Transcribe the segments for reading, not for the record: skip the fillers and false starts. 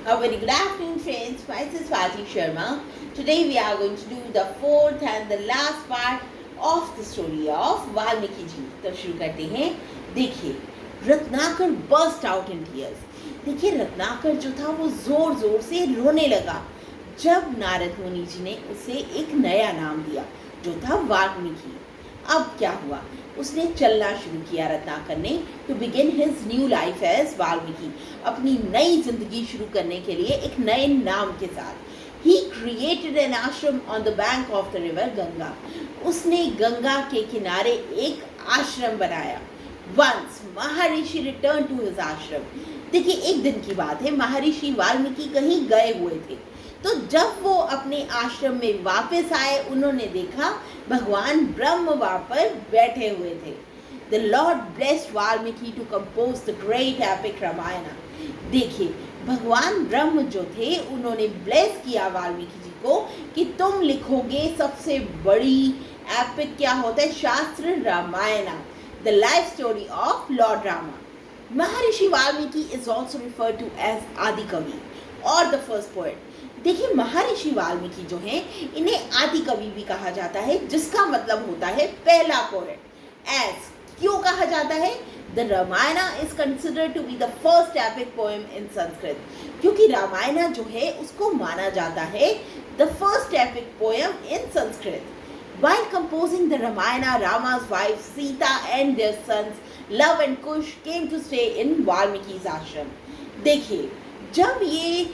A very good afternoon, friends. Myself is Swati Sharma. Today we are going to do the fourth and the last part of the story of Valmiki ji. तो शुरू करते हैं. देखिए, Ratnakar burst out in tears. देखिए, रत्नाकर जो था वो जोर जोर से रोने लगा जब नारद मुनि जी ने उसे एक नया नाम दिया जो था वाल्मीकि. अब क्या हुआ, उसने चलना शुरू किया रत्नाकर ने to begin his new life as Valmiki, अपनी नई जिंदगी शुरू करने के लिए एक नए नाम के साथ. ही क्रिएटेड एन आश्रम on the bank of the river Ganga. उसने गंगा के किनारे एक आश्रम बनाया. Once Maharshi return to his आश्रम. देखिए, एक दिन की बात है, महर्षि वाल्मीकि कहीं गए हुए थे. तो जब वो अपने आश्रम में वापस आए, उन्होंने देखा भगवान ब्रह्म वहाँ पर बैठे हुए थे. The lord blessed Valmiki to compose the great epic Ramayana. देखिए, भगवान ब्रह्म जो थे उन्होंने ब्लेस किया वाल्मीकि जी को कि तुम लिखोगे सबसे बड़ी एपिक क्या होता है, शास्त्र Ramayana, the life story of lord Rama. Maharishi Valmiki is also referred to as Adi Kavi और द फर्स्ट पोएट. देखिए, महर्षि वाल्मीकि जो हैं इन्हें आदि कवि भी कहा जाता है, जिसका मतलब होता है पहला पोएट. एज क्यों कहा जाता है? The Ramayana is considered to be the first epic poem in Sanskrit, क्योंकि रामायण जो है उसको माना जाता है the first epic poem in Sanskrit. While composing the Ramayana, Rama's wife Sita and their sons Love and Kush came to stay in Valmiki's ashram. देखिए, जब ये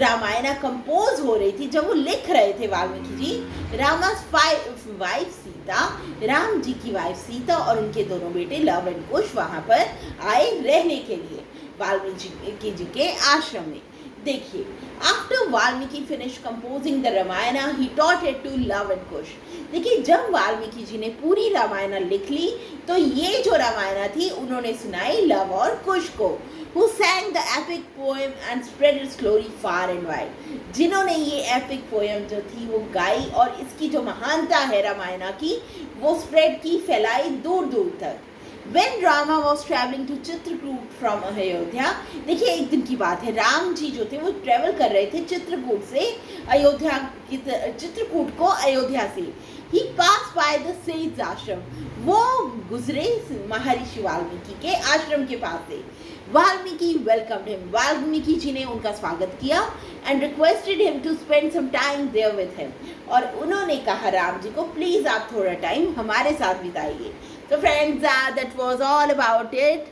रामायण कंपोज हो रही थी, जब वो लिख रहे थे वाल्मीकि जी, रामा's वाइफ सीता, राम जी की वाइफ सीता और उनके दोनों बेटे लव एंड कुश वहाँ पर आए रहने के लिए वाल्मीकि जी के आश्रम में. देखिए, after Valmiki finish composing the Ramayana he taught it to Luv and Kush. देखिए, जब वाल्मीकि जी ने पूरी रामायण लिख ली तो ये जो रामायण थी उन्होंने सुनाई लव और कुश को, who sang the epic poem and spread its glory far and wide. जिन्होंने ये एपिक पोएम जो थी वो गाई और इसकी जो महानता है रामायण की वो स्प्रेड की, फैलाई दूर दूर तक. When Rama was traveling to Chitrakoot from Ayodhya. देखिए, एक दिन की बात है, राम जी जो थे वो ट्रेवल कर रहे थे चित्रकूट से अयोध्या की, चित्रकूट को अयोध्या से. He passed by the sage आश्रम. वो गुजरे महर्षि वाल्मीकि के आश्रम के पास से. Valmiki welcomed him. वाल्मीकि जी ने उनका स्वागत किया and requested him to spend some time there with him. और उन्होंने कहा राम जी को, प्लीज आप थोड़ा टाइम हमारे साथ बिताइए. So friends, that was all about it.